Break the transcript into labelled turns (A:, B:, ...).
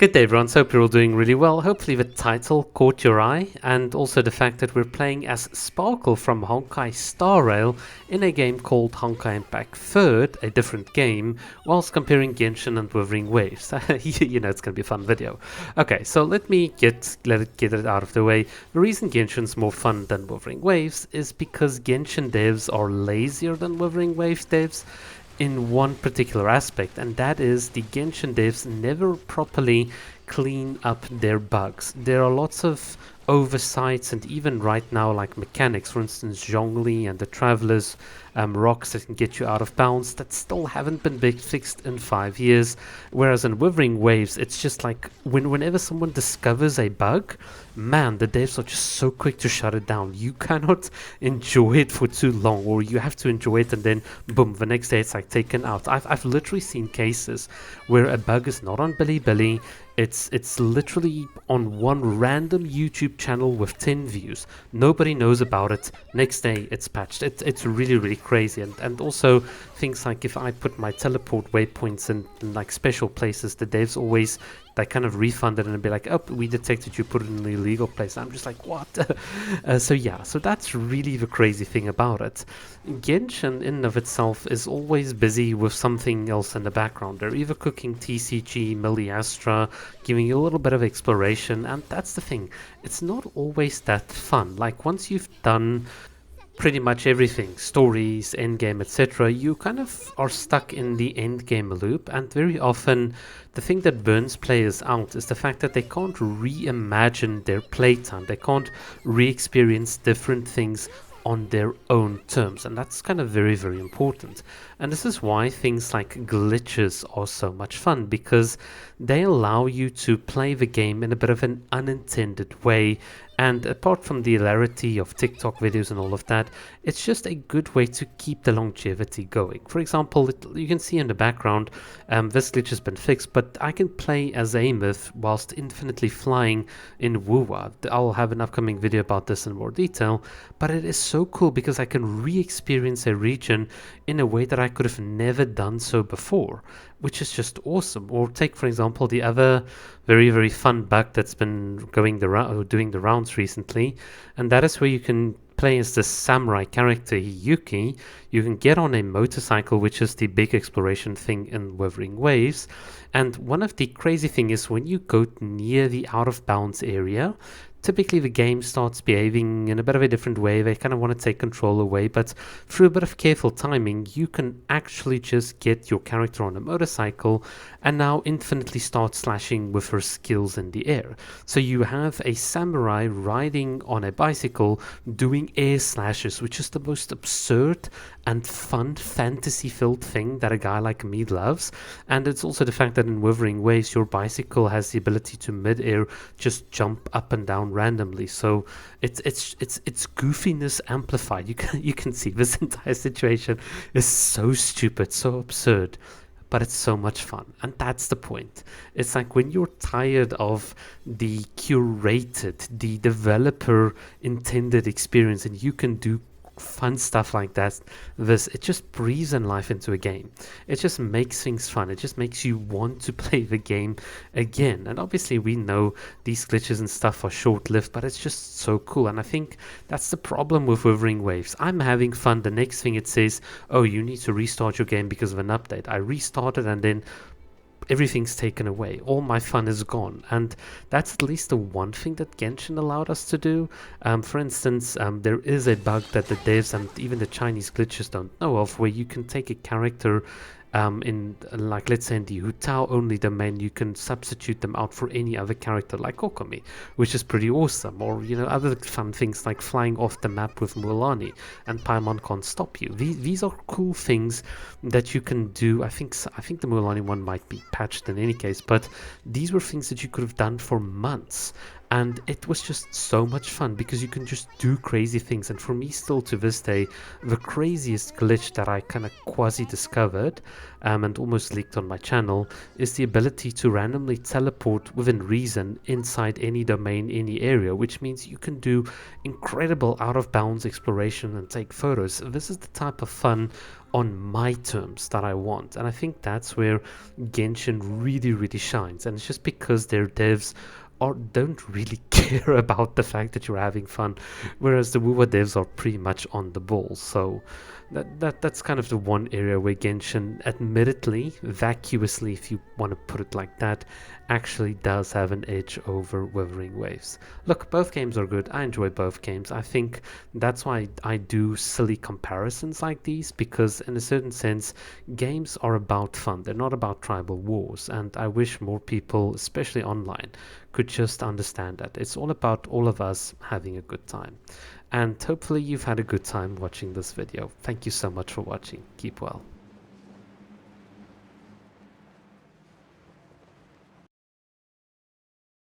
A: Good day, everyone. So hope you're all doing really well. Hopefully the title caught your eye, and also the fact that we're playing as Sparkle from Honkai Star Rail in a game called Honkai Impact Third, a different game, whilst comparing Genshin and Wuthering Waves. You know, it's going to be a fun video. Okay, so let me get it out of the way. The reason Genshin's more fun than Wuthering Waves is because Genshin devs are lazier than Wuthering Waves devs in one particular aspect, and that is the Genshin devs never properly clean up their bugs. There are lots of oversights, and even right now, like mechanics, for instance, Zhongli and the Travelers rocks that can get you out of bounds, that still haven't been fixed in 5 years. Whereas in Wuthering Waves, it's just like whenever someone discovers a bug, man, the devs are just so quick to shut it down. You cannot enjoy it for too long, or you have to enjoy it and then boom, the next day it's like taken out. I've literally seen cases where a bug is not on Bilibili. It's literally on one random YouTube channel with 10 views. Nobody knows about it. Next day it's patched. It's really, really crazy. And also things like if I put my teleport waypoints in like special places, the devs always they kind of refund it and be like, oh, we detected you put it in an illegal place. I'm just like, what? So that's really the crazy thing about it. Genshin in and of itself is always busy with something else in the background. They're either cooking TCG, Milliastra, giving you a little bit of exploration, and that's the thing. It's not always that fun. Like once you've done pretty much everything, stories, endgame, etc., you kind of are stuck in the endgame loop, and very often the thing that burns players out is the fact that they can't reimagine their playtime. They can't re-experience different things on their own terms, and that's kind of very, very important. And this is why things like glitches are so much fun, because they allow you to play the game in a bit of an unintended way. And apart from the hilarity of TikTok videos and all of that, it's just a good way to keep the longevity going. For example, you can see in the background, this glitch has been fixed, but I can play as Amith whilst infinitely flying in Wuwa. I'll have an upcoming video about this in more detail, but it is so cool because I can re-experience a region in a way that I could have never done so before, which is just awesome. Or take, for example, the other very, very fun bug that's been doing the rounds recently, and that is where you can play as the samurai character Yuki. You can get on a motorcycle, which is the big exploration thing in Wuthering Waves. And one of the crazy things is when you go near the out of bounds area, typically the game starts behaving in a bit of a different way. They kind of want to take control away, but through a bit of careful timing, you can actually just get your character on a motorcycle and now infinitely start slashing with her skills in the air. So you have a samurai riding on a bicycle doing air slashes, which is the most absurd and fun fantasy-filled thing that a guy like me loves. And it's also the fact that in Wuthering Waves, your bicycle has the ability to mid-air just jump up and down randomly. So it's goofiness amplified. You can see this entire situation is so stupid, so absurd, but it's so much fun. And that's the point. It's like when you're tired of the curated, the developer intended experience, and you can do fun stuff like that, it just breathes in life into a game. It just makes things fun. It just makes you want to play the game again. And obviously we know these glitches and stuff are short-lived, but it's just so cool. And I think that's the problem with Wuthering Waves. I'm having fun. The next thing it says, oh, you need to restart your game because of an update. I restarted and then everything's taken away. All my fun is gone. And that's at least the one thing that Genshin allowed us to do. For instance, there is a bug that the devs and even the Chinese glitches don't know of, where you can take a character in, like, let's say in the Hutao only domain, you can substitute them out for any other character like Kokomi, which is pretty awesome. Or, you know, other fun things like flying off the map with Mulan, and Paimon can't stop you. These are cool things that you can do. I think the Mulan one might be patched in any case, but these were things that you could have done for months. and it was just so much fun because you can just do crazy things. And for me, still to this day, the craziest glitch that I kind of quasi discovered and almost leaked on my channel is the ability to randomly teleport within reason inside any domain, any area, which means you can do incredible out of bounds exploration and take photos. This is the type of fun on my terms that I want, and I think that's where Genshin really shines. And it's just because their devs don't really care about the fact that you're having fun, whereas the WoWa devs are pretty much on the ball. So that's kind of the one area where Genshin, admittedly, vacuously, if you want to put it like that, actually does have an edge over Wuthering Waves. Look, both games are good. I enjoy both games. I think that's why I do silly comparisons like these, because in a certain sense, games are about fun. They're not about tribal wars, and I wish more people, especially online, could just understand that. It's all about all of us having a good time. And hopefully you've had a good time watching this video. Thank you so much for watching. Keep well.